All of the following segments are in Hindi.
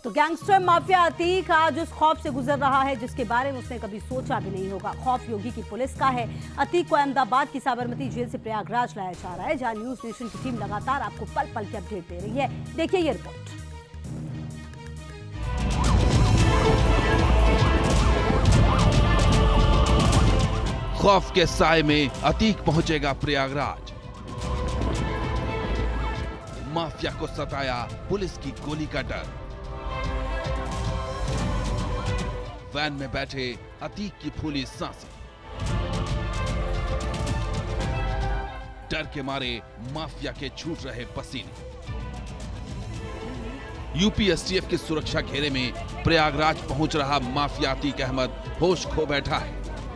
तो गैंगस्टर माफिया अतीक आज उस खौफ से गुजर रहा है जिसके बारे में उसने कभी सोचा भी नहीं होगा। खौफ योगी की पुलिस का है। अतीक को अहमदाबाद की साबरमती जेल से प्रयागराज लाया जा रहा है, जहां न्यूज नेशन की टीम लगातार आपको पल पल की अपडेट दे रही है। देखिए ये रिपोर्ट। खौफ के साए में अतीक पहुंचेगा प्रयागराज। माफिया को सताया पुलिस की गोली का डर। वैन में बैठे अतीक की फूली सांसें। डर के मारे माफिया के छूट रहे पसीने। यूपी एसटीएफ की सुरक्षा घेरे में प्रयागराज पहुंच रहा माफिया अतीक अहमद होश खो बैठा है।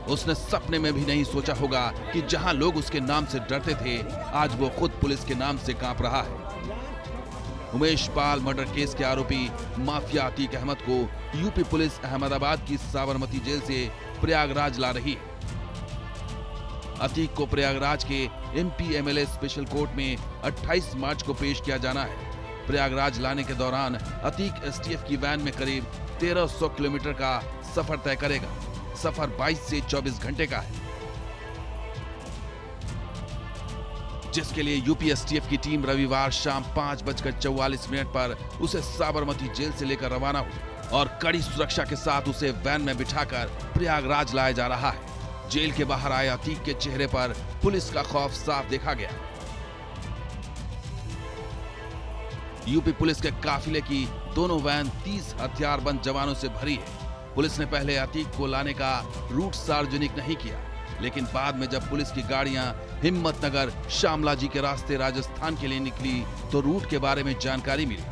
उसने सपने में भी नहीं सोचा होगा कि जहां लोग उसके नाम से डरते थे, आज वो खुद पुलिस के नाम से कांप रहा है। उमेश पाल मर्डर केस के आरोपी माफिया अतीक अहमद को यूपी पुलिस अहमदाबाद की साबरमती जेल से प्रयागराज ला रही है। अतीक को प्रयागराज के एमपी एमएलए स्पेशल कोर्ट में 28 मार्च को पेश किया जाना है। प्रयागराज लाने के दौरान अतीक एसटीएफ की वैन में करीब 1300 किलोमीटर का सफर तय करेगा। सफर 22 से 24 घंटे का है, जिसके लिए यूपी एसटीएफ की टीम रविवार शाम 5:44 पर उसे साबरमती जेल से लेकर रवाना हुई और कड़ी सुरक्षा के साथ उसे वैन में बिठाकर प्रयागराज लाया जा रहा है। जेल के बाहर आए अतीक के चेहरे पर पुलिस का खौफ साफ देखा गया। यूपी पुलिस के काफिले की दोनों वैन 30 हथियारबंद जवानों से भरी है। पुलिस ने पहले अतीक को लाने का रूट सार्वजनिक नहीं किया, लेकिन बाद में जब पुलिस की गाड़ियां हिम्मतनगर शामला जी के रास्ते राजस्थान के लिए निकली तो रूट के बारे में जानकारी मिली।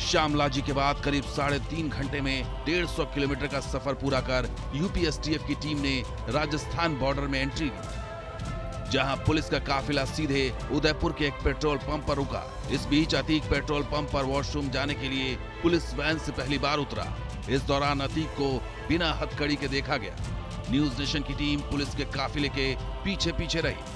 शामला जी के बाद करीब 3.5 घंटे में 150 किलोमीटर का सफर पूरा कर यूपी एसटीएफ की टीम ने राजस्थान बॉर्डर में एंट्री ली, जहां पुलिस का काफिला सीधे उदयपुर के एक पेट्रोल पंप पर रुका। इस बीच अतीक पेट्रोल पंप पर वॉशरूम जाने के लिए पुलिस वैन से पहली बार उतरा। इस दौरान अतीक को बिना हथकड़ी के देखा गया। न्यूज नेशन की टीम पुलिस के काफिले के पीछे पीछे रही।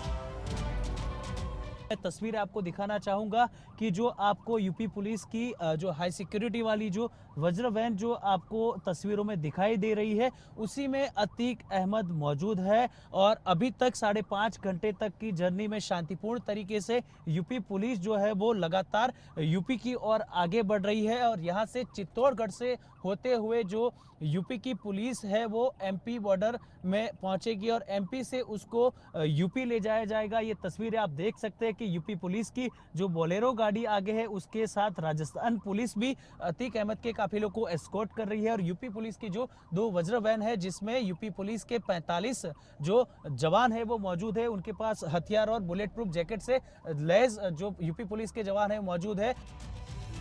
तस्वीर आपको दिखाना चाहूंगा कि जो आपको यूपी पुलिस की जो हाई सिक्योरिटी वाली जो वज्र वैन जो आपको तस्वीरों में दिखाई दे रही है, उसी में अतीक अहमद मौजूद है और अभी तक 5.5 घंटे तक की जर्नी में शांतिपूर्ण तरीके से यूपी पुलिस जो है वो लगातार यूपी की ओर आगे बढ़ रही है और यहाँ से चित्तौड़गढ़ से होते हुए जो यूपी की पुलिस है वो एमपी बॉर्डर में पहुंचेगी और एमपी से उसको यूपी ले जाया जाएगा। ये तस्वीरें आप देख सकते हैं कि यूपी पुलिस की जो बोलेरो गाड़ी आगे है उसके साथ राजस्थान पुलिस भी अतीक अहमद के काफिलों को एस्कॉर्ट कर रही है और यूपी पुलिस की जो 2 वज्र वैन है जिसमें यूपी पुलिस के 45 जो जवान है वो मौजूद है। उनके पास हथियार और बुलेट प्रूफ जैकेट से लैस जो यूपी पुलिस के जवान है मौजूद है।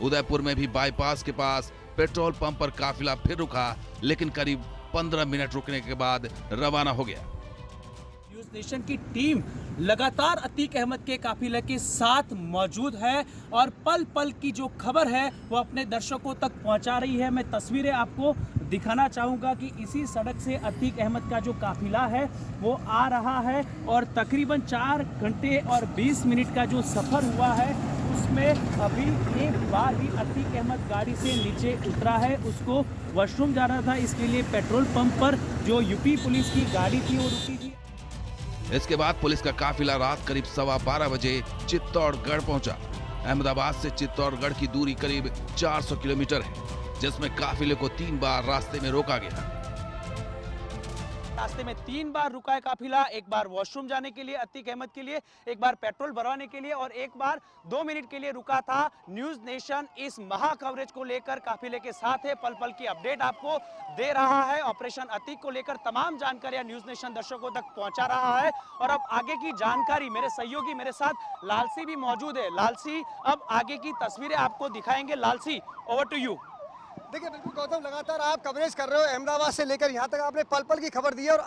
उदयपुर में भी बाईपास के पास पेट्रोल पंप पर काफिला फिर रुका, लेकिन करीब 15 मिनट रुकने के बाद रवाना हो गया। न्यूज नेशन की टीम लगातार अतीक अहमद के काफिले के साथ मौजूद है और पल पल की जो खबर है वो अपने दर्शकों तक पहुंचा रही है। मैं तस्वीरें आपको दिखाना चाहूँगा कि इसी सड़क से अतीक अहमद का जो काफिला है वो आ रहा है और तकरीबन 4 घंटे और 20 मिनट का जो सफ़र हुआ है उसमें अभी एक बार भी अतीक अहमद गाड़ी से नीचे उतरा है। उसको वॉशरूम जाना था, इसके लिए पेट्रोल पंप पर जो यूपी पुलिस की गाड़ी थी वो रुकी थी। इसके बाद पुलिस का काफिला रात करीब 12:15 बजे चित्तौड़गढ़ पहुंचा। अहमदाबाद से चित्तौड़गढ़ की दूरी करीब 400 किलोमीटर है, जिसमें काफिले को 3 बार रास्ते में रोका गया। रास्ते में 3 बार रुका है काफिला, एक बार वॉशरूम जाने के लिए अतीक अहमद के लिए, एक बार पेट्रोल भरवाने के लिए और एक बार 2 मिनट के लिए रुका था। न्यूज नेशन इस महा कवरेज को लेकर काफिले के साथ है, पल पल की अपडेट आपको दे रहा है। ऑपरेशन अतीक को लेकर तमाम जानकारियां न्यूज नेशन दर्शकों तक पहुंचा रहा है और अब आगे की जानकारी मेरे सहयोगी मेरे साथ लालसी भी मौजूद है। लालसी अब आगे की तस्वीरें आपको दिखाएंगे। लालसी, ओवर टू यू। देखिए बिल्कुल गौतम, लगातार आप कवरेज कर रहे हो अहमदाबाद से लेकर यहाँ तक, आपने पल पल की खबर दी है और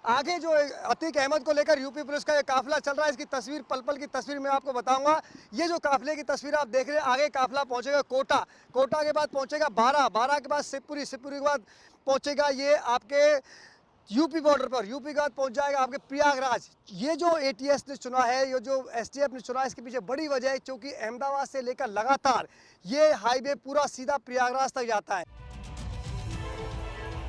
आगे जो अतीक अहमद को लेकर यूपी पुलिस का ये काफिला चल रहा है, इसकी तस्वीर पल पल की तस्वीर मैं आपको बताऊंगा। ये जो काफिले की तस्वीर आप देख रहे हैं, आगे काफिला पहुंचेगा कोटा के बाद पहुंचेगा बारा के बाद शिवपुरी के बाद पहुंचेगा ये आपके यूपी बॉर्डर पर, यूपी के बाद पहुंच जाएगा आपके प्रयागराज। ये जो एटीएस ने चुना है, ये जो एसटीएफ ने चुना है, इसके पीछे बड़ी वजह है क्योंकि अहमदाबाद से लेकर लगातार ये हाईवे पूरा सीधा प्रयागराज तक जाता है।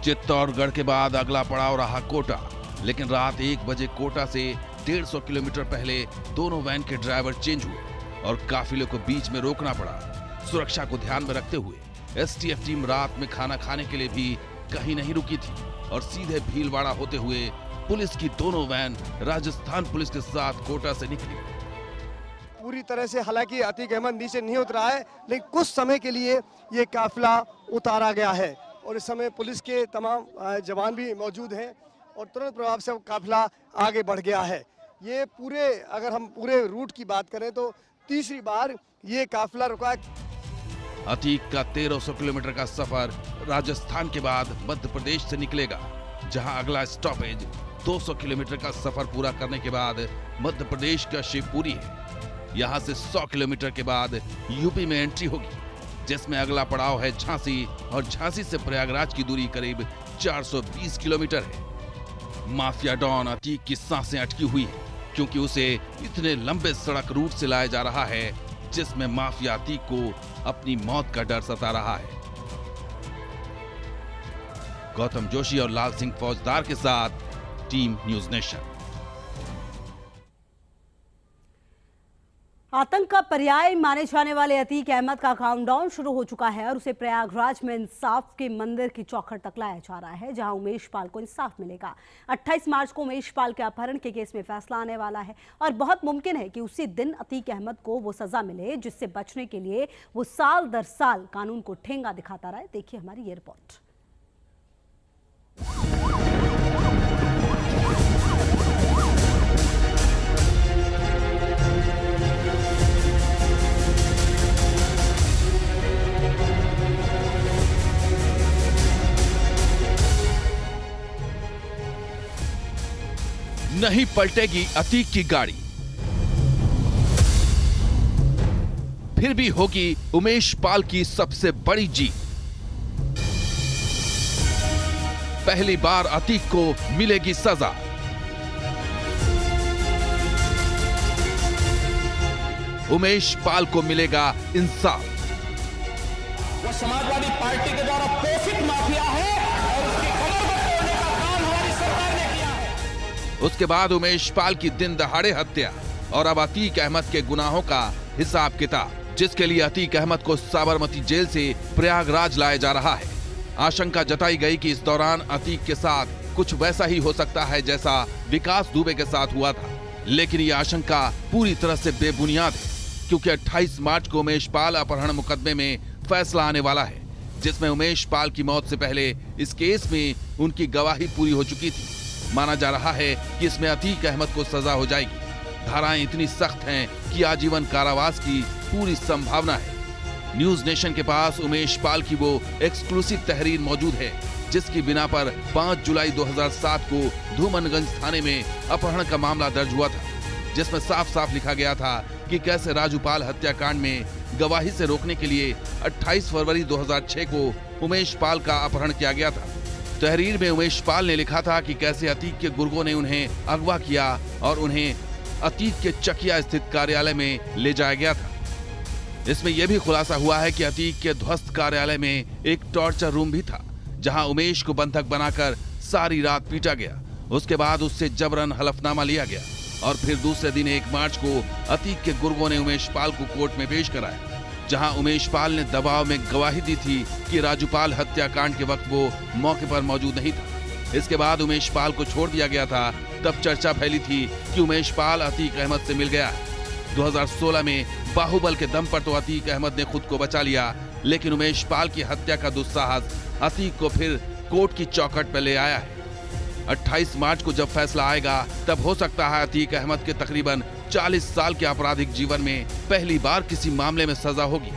चित्तौड़गढ़ के बाद अगला पड़ाव रहा कोटा, लेकिन रात 1 बजे कोटा से 150 किलोमीटर पहले दोनों वैन के ड्राइवर चेंज हुए और काफिले को बीच में रोकना पड़ा। सुरक्षा को ध्यान में रखते हुए एसटीएफ टीम रात में खाना खाने के लिए भी कहीं नहीं रुकी थी और सीधे भीलवाड़ा होते हुए पुलिस की दोनों वैन राजस्थान पुलिस के साथ कोटा से निकली। पूरी तरह से हालांकि अतीक अहमद नीचे नहीं उतरा है, लेकिन कुछ समय के लिए ये काफिला उतारा गया है और इस समय पुलिस के तमाम जवान भी मौजूद हैं और तुरंत प्रभाव से काफिला आगे बढ़ गया है। ये पूरे, अगर हम पूरे रूट की बात करें तो तीसरी बार ये काफिला रुका है। अतीक का 1300 किलोमीटर का सफर राजस्थान के बाद मध्य प्रदेश से निकलेगा, जहां अगला स्टॉपेज 200 किलोमीटर का सफर पूरा करने के बाद मध्य प्रदेश का शिवपुरी है। यहां से 100 किलोमीटर के बाद यूपी में एंट्री होगी, जिसमें अगला पड़ाव है झांसी और झांसी से प्रयागराज की दूरी करीब 420 किलोमीटर है। माफिया डॉन अतीक की सांसें अटकी हुई है क्योंकि उसे इतने लंबे सड़क रूट से लाया जा रहा है जिसमें माफिया अतीक को अपनी मौत का डर सता रहा है। गौतम जोशी और लाल सिंह फौजदार के साथ टीम न्यूज नेशन। आतंक का पर्याय माने जाने वाले अतीक अहमद का काउंटडाउन शुरू हो चुका है और उसे प्रयागराज में इंसाफ के मंदिर की चौखट तक लाया जा रहा है, जहां उमेश पाल को इंसाफ मिलेगा। 28 मार्च को उमेश पाल के अपहरण के केस में फैसला आने वाला है और बहुत मुमकिन है कि उसी दिन अतीक अहमद को वो सजा मिले जिससे बचने के लिए वो साल दर साल कानून को ठेंगा दिखाता रहे। देखिए हमारी ये रिपोर्ट। नहीं पलटेगी अतीक की गाड़ी, फिर भी होगी उमेश पाल की सबसे बड़ी जीत। पहली बार अतीक को मिलेगी सजा। उमेश पाल को मिलेगा इंसाफ। वो समाजवादी पार्टी के द्वारा पोषित माफिया है और उसकी कमर को तोड़ने का काम हमारी सरकार ने किया है। उसके बाद उमेश पाल की दिन दहाड़े हत्या और अब अतीक अहमद के गुनाहों का हिसाब किताब, जिसके लिए अतीक अहमद को साबरमती जेल से प्रयागराज लाया जा रहा है। आशंका जताई गई कि इस दौरान अतीक के साथ कुछ वैसा ही हो सकता है जैसा विकास दुबे के साथ हुआ था, लेकिन ये आशंका पूरी तरह से बेबुनियाद है क्योंकि 28 मार्च को उमेश पाल अपहरण मुकदमे में फैसला आने वाला है, जिसमें उमेश पाल की मौत से पहले इस केस में उनकी गवाही पूरी हो चुकी थी। माना जा रहा है कि इसमें अतीक अहमद को सजा हो जाएगी। धाराएं इतनी सख्त हैं कि आजीवन कारावास की पूरी संभावना है। न्यूज नेशन के पास उमेश पाल की वो एक्सक्लूसिव तहरीर मौजूद है जिसकी बिना पर 5 जुलाई 2007 को धूमनगंज थाने में अपहरण का मामला दर्ज हुआ था, जिसमें साफ साफ लिखा गया था कि कैसे राजूपाल हत्याकांड में गवाही से रोकने के लिए 28 फरवरी 2006 को उमेश पाल का अपहरण किया गया था। तहरीर में उमेश पाल ने लिखा था कि कैसे अतीक के गुर्गों ने उन्हें अगवा किया और उन्हें अतीक के चकिया स्थित कार्यालय में ले जाया गया था। इसमें यह भी खुलासा हुआ है कि अतीक के ध्वस्त कार्यालय में एक टॉर्चर रूम भी था जहां उमेश को बंधक बनाकर सारी रात पीटा गया। उसके बाद उससे जबरन हलफनामा लिया गया और फिर दूसरे दिन 1 मार्च को अतीक के गुर्गों ने उमेश पाल को कोर्ट में पेश कराया, जहां उमेश पाल ने दबाव में गवाही दी थी कि राजूपाल हत्याकांड के वक्त वो मौके पर मौजूद नहीं था। इसके बाद उमेश पाल को छोड़ दिया गया था। तब चर्चा फैली थी कि उमेश पाल अतीक अहमद से मिल गया है। 2016 में बाहुबल के दम पर तो अतीक अहमद ने खुद को बचा लिया, लेकिन उमेश पाल की हत्या का दुस्साहस अतीक को फिर कोर्ट की चौखट पर ले आया है। 28 मार्च को जब फैसला आएगा तब हो सकता है अतीक अहमद के तकरीबन 40 साल के आपराधिक जीवन में पहली बार किसी मामले में सजा होगी।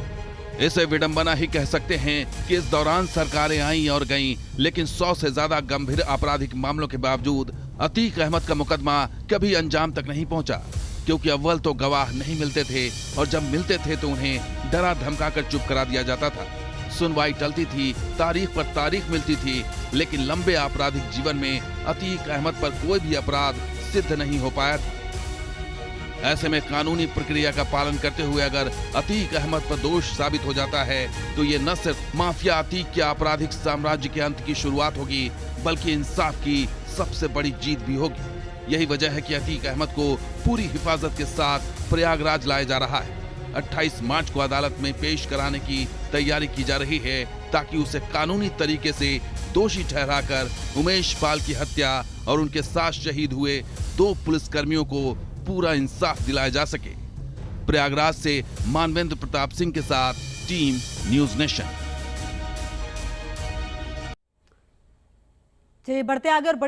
इसे विडंबना ही कह सकते हैं कि इस दौरान सरकारें आईं और गईं, लेकिन 100 से ज्यादा गंभीर आपराधिक मामलों के बावजूद अतीक अहमद का मुकदमा कभी अंजाम तक नहीं पहुंचा, क्योंकि अव्वल तो गवाह नहीं मिलते थे और जब मिलते थे तो उन्हें डरा धमका कर चुप करा दिया जाता था। सुनवाई टलती थी, तारीख पर तारीख मिलती थी, लेकिन लंबे आपराधिक जीवन में अतीक अहमद पर कोई भी अपराध सिद्ध नहीं हो पाया था। ऐसे में कानूनी प्रक्रिया का पालन करते हुए अगर अतीक अहमद पर दोष साबित हो जाता है तो ये न सिर्फ माफिया अतीक के आपराधिक साम्राज्य के अंत की शुरुआत होगी, बल्कि इंसाफ की सबसे बड़ी जीत भी होगी। यही वजह है कि अतीक अहमद को पूरी हिफाजत के साथ प्रयागराज लाया जा रहा है। 28 मार्च को अदालत में पेश कराने की तैयारी की जा रही है, ताकि उसे कानूनी तरीके से दोषी ठहराकर उमेश पाल की हत्या और उनके साथ शहीद हुए 2 पुलिसकर्मियों को पूरा इंसाफ दिलाया जा सके। प्रयागराज से मानवेंद्र प्रताप सिंह के साथ टीम न्यूज़ नेशन। बढ़ते आगे और बड़े